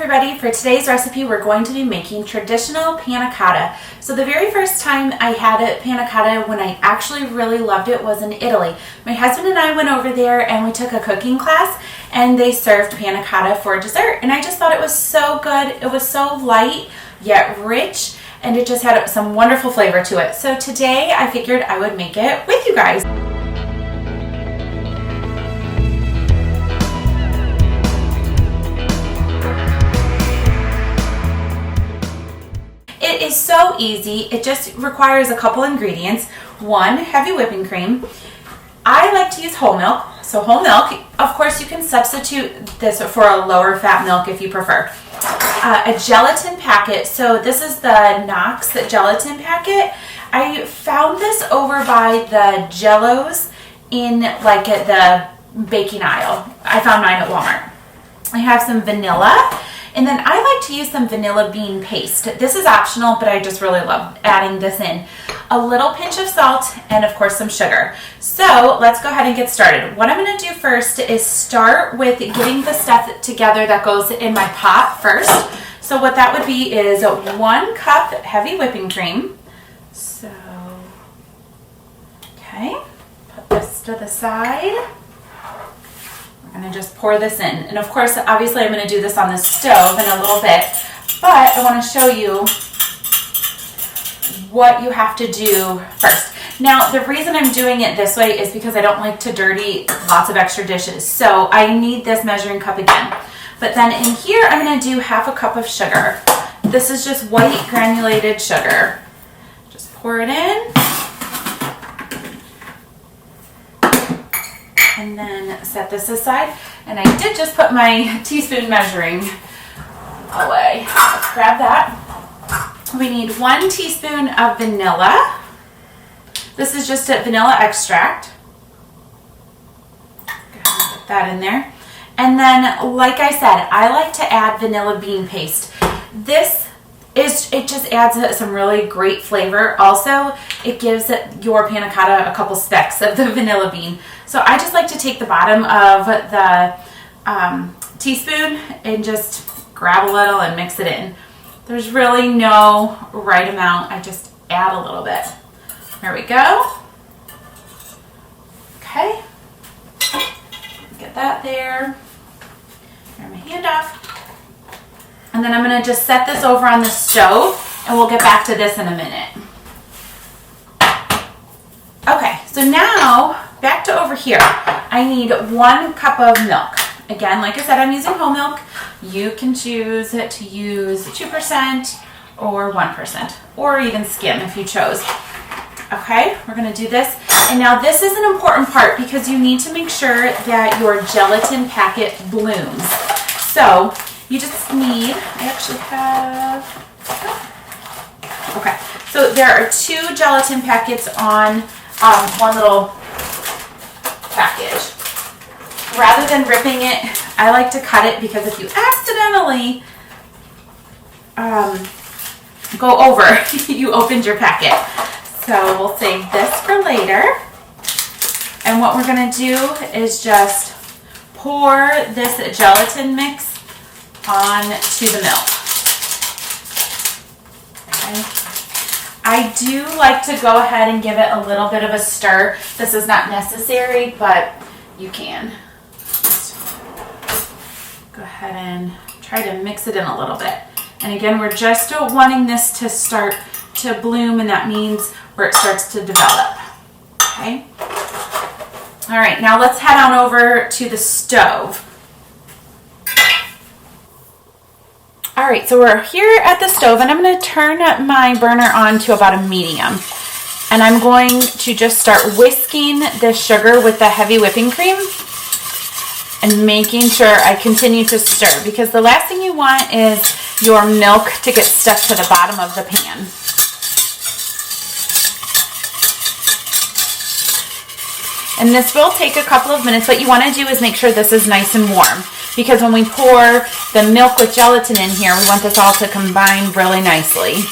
everybody, for today's recipe we're going to be making traditional panna cotta. So the very first time I had panna cotta when I actually really loved it was in Italy. My husband and I went over there and we took a cooking class and they served panna cotta for dessert, and I just thought it was so good. It was so light yet rich, and it just had some wonderful flavor to it. So today I figured I would make it with you guys. It is so easy. It just requires a couple ingredients. One, heavy whipping cream. I like to use whole milk. So whole milk, of course you can substitute this for a lower fat milk if you prefer. A gelatin packet. So this is the Knox gelatin packet. I found this over by the Jellos in like at the baking aisle. I found mine at Walmart. I have some vanilla. And then I like to use some vanilla bean paste. This is optional, but I just really love adding this in. A little pinch of salt, and of course some sugar. So let's go ahead and get started. What I'm going to do first is start with getting the stuff together that goes in my pot first. So what that would be is 1 cup heavy whipping cream. So, okay, put this to the side. I'm going to just pour this in. And of course, obviously I'm going to do this on the stove in a little bit, but I want to show you what you have to do first. Now, the reason I'm doing it this way is because I don't like to dirty lots of extra dishes. So I need this measuring cup again. But then in here, I'm going to do 1/2 cup of sugar. This is just white granulated sugar. Just pour it in. And then set this aside. And I did just put my teaspoon measuring away. Let's grab that. We need 1 teaspoon of vanilla. This is just a vanilla extract. Go ahead and put that in there. And then, like I said, I like to add vanilla bean paste. It just adds some really great flavor. Also, it gives your panna cotta a couple specks of the vanilla bean. So I just like to take the bottom of the teaspoon and just grab a little and mix it in. There's really no right amount. I just add a little bit. There we go. Okay. Get that there. Turn my hand off. And then I'm going to just set this over on the stove, and we'll get back to this in a minute. Okay, so now back to over here. I need 1 cup of milk. Again, like I said, I'm using whole milk. You can choose to use 2% or 1%, or even skim if you chose. Okay, we're going to do this. And now this is an important part because you need to make sure that your gelatin packet blooms. So you just need, I actually have, okay, so there are 2 gelatin packets on one little package. Rather than ripping it, I like to cut it because if you accidentally go over, you opened your packet. So we'll save this for later. And what we're going to do is just pour this gelatin mix onto the milk. Okay. I do like to go ahead and give it a little bit of a stir. This is not necessary, but you can. Just go ahead and try to mix it in a little bit. And again, we're just wanting this to start to bloom, and that means where it starts to develop. Okay. All right, now let's head on over to the stove. All right, so we're here at the stove, and I'm going to turn my burner on to about a medium. And I'm going to just start whisking the sugar with the heavy whipping cream and making sure I continue to stir, because the last thing you want is your milk to get stuck to the bottom of the pan. And this will take a couple of minutes. What you want to do is make sure this is nice and warm, because when we pour the milk with gelatin in here, we want this all to combine really nicely.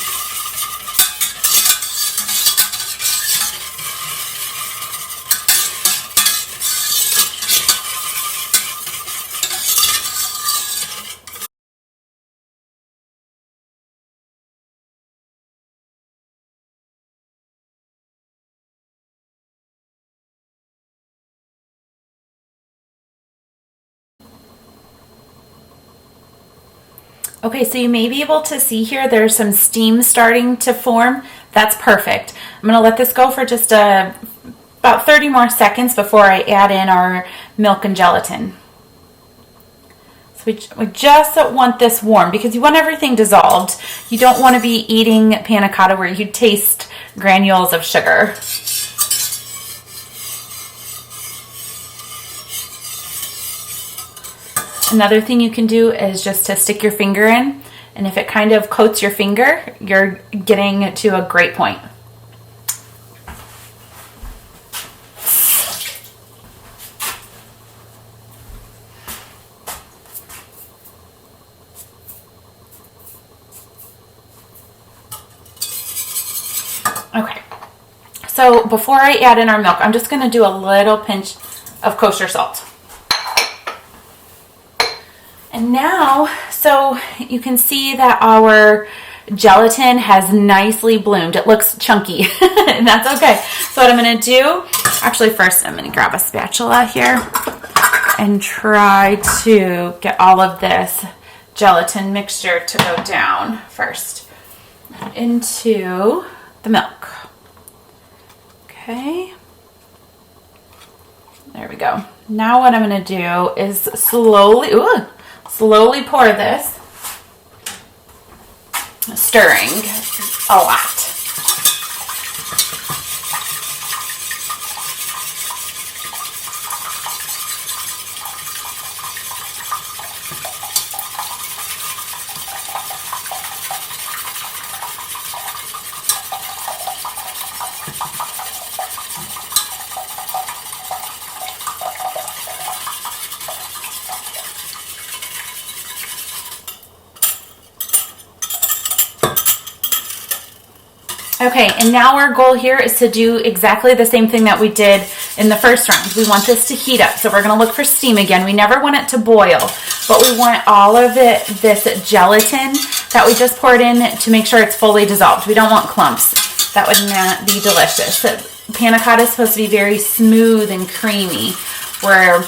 Okay, so you may be able to see here there's some steam starting to form. That's perfect. I'm going to let this go for just about 30 more seconds before I add in our milk and gelatin. So we just want this warm because you want everything dissolved. You don't want to be eating panna cotta where you taste granules of sugar. Another thing you can do is just to stick your finger in, and if it kind of coats your finger, you're getting to a great point. Okay, so before I add in our milk, I'm just going to do a little pinch of kosher salt. And now, so you can see that our gelatin has nicely bloomed. It looks chunky, and that's okay. So what I'm going to do, actually first I'm going to grab a spatula here and try to get all of this gelatin mixture to go down first into the milk. Okay. There we go. Now what I'm going to do is slowly pour this, stirring a lot. Okay, and now our goal here is to do exactly the same thing that we did in the first round. We want this to heat up, so we're going to look for steam again. We never want it to boil, but we want all of it, this gelatin that we just poured in, to make sure it's fully dissolved. We don't want clumps. That would not be delicious. Panna cotta is supposed to be very smooth and creamy, where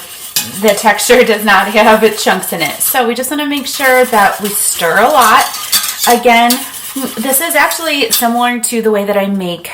the texture does not have chunks in it. So we just want to make sure that we stir a lot. Again, this is actually similar to the way that I make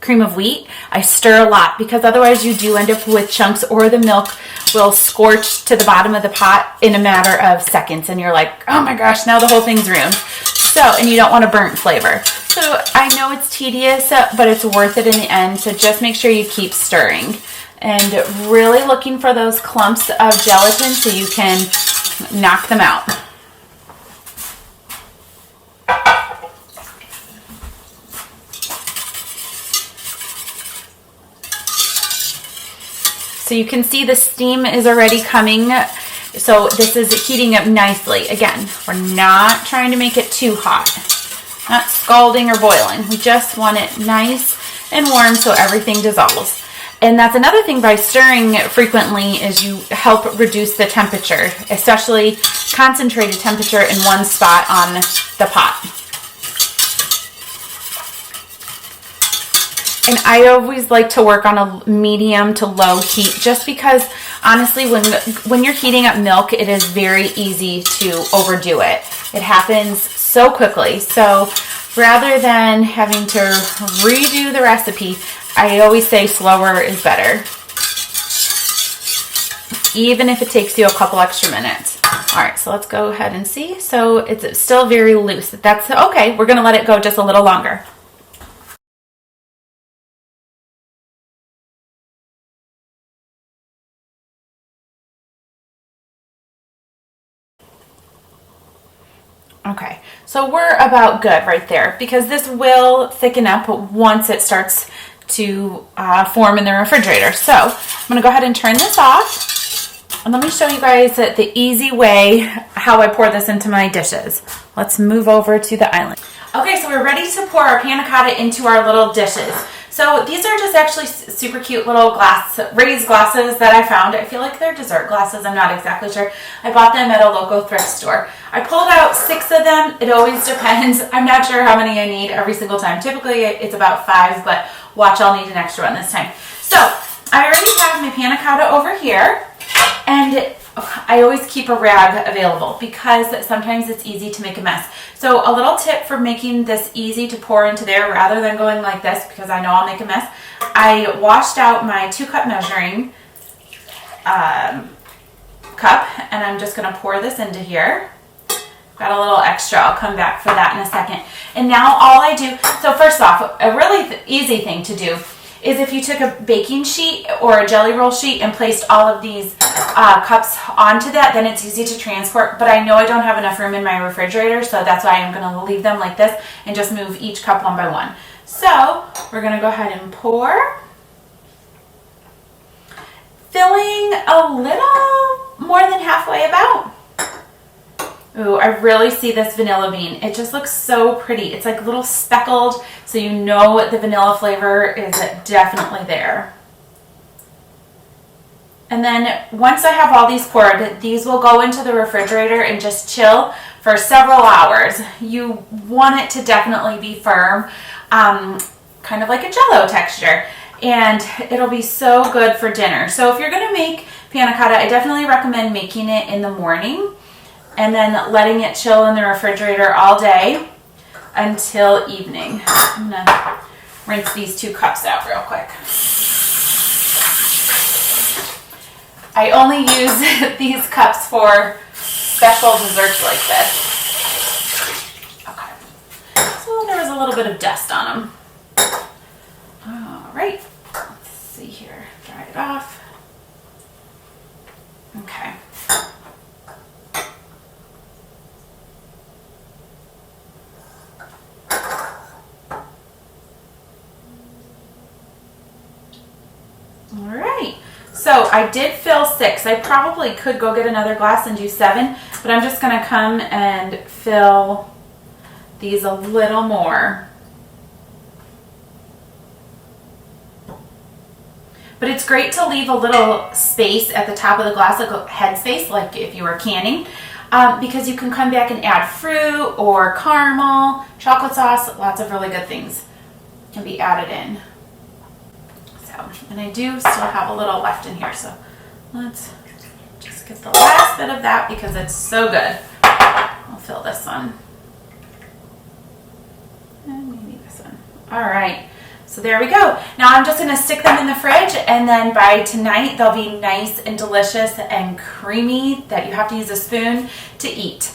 cream of wheat. I stir a lot because otherwise you do end up with chunks, or the milk will scorch to the bottom of the pot in a matter of seconds, and you're like, oh my gosh, now the whole thing's ruined. So, and you don't want a burnt flavor. So I know it's tedious, but it's worth it in the end. So just make sure you keep stirring and really looking for those clumps of gelatin so you can knock them out. So you can see the steam is already coming. So this is heating up nicely. Again, we're not trying to make it too hot, not scalding or boiling. We just want it nice and warm so everything dissolves. And that's another thing, by stirring frequently is you help reduce the temperature, especially concentrated temperature in one spot on the pot. And I always like to work on a medium to low heat, just because honestly when you're heating up milk, it is very easy to overdo it. It happens so quickly. So rather than having to redo the recipe, I always say slower is better, even if it takes you a couple extra minutes. All right, so let's go ahead and see. So it's still very loose. That's okay. We're going to let it go just a little longer. Okay, so we're about good right there, because this will thicken up once it starts to form in the refrigerator. So I'm going to go ahead and turn this off, and let me show you guys the easy way how I pour this into my dishes. Let's move over to the island. Okay, so we're ready to pour our panna cotta into our little dishes. So these are just actually super cute little raised glasses that I found. I feel like they're dessert glasses. I'm not exactly sure. I bought them at a local thrift store. I pulled out 6 of them. It always depends. I'm not sure how many I need every single time. Typically it's about 5, but watch, I'll need an extra one this time. So I already have my panna cotta over here, and I always keep a rag available because sometimes it's easy to make a mess. So a little tip for making this easy to pour into there rather than going like this, because I know I'll make a mess. I washed out my 2-cup measuring cup, and I'm just going to pour this into here. Got a little extra. I'll come back for that in a second. And now all I do, so first off, a really easy thing to do is if you took a baking sheet or a jelly roll sheet and placed all of these cups onto that, then it's easy to transport. But I know I don't have enough room in my refrigerator, so that's why I'm going to leave them like this and just move each cup one by one. So we're going to go ahead and pour, filling a little more than halfway about. Ooh, I really see this vanilla bean. It just looks so pretty. It's like little speckled, so you know the vanilla flavor is definitely there. And then once I have all these poured, these will go into the refrigerator and just chill for several hours. You want it to definitely be firm, kind of like a Jell-O texture. And it'll be so good for dinner. So if you're going to make panna cotta, I definitely recommend making it in the morning and then letting it chill in the refrigerator all day until evening. I'm going to rinse these 2 cups out real quick. I only use these cups for special desserts like this. Okay. So there was a little bit of dust on them. All right. Let's see here. Dry it off. Okay. All right, so I did fill 6. I probably could go get another glass and do 7, but I'm just going to come and fill these a little more. But it's great to leave a little space at the top of the glass, like a head space, like if you were canning, because you can come back and add fruit or caramel, chocolate sauce, lots of really good things can be added in. And I do still have a little left in here, so let's just get the last bit of that because it's so good. I'll fill this one. And maybe this one. All right, so there we go. Now I'm just going to stick them in the fridge, and then by tonight they'll be nice and delicious and creamy that you have to use a spoon to eat.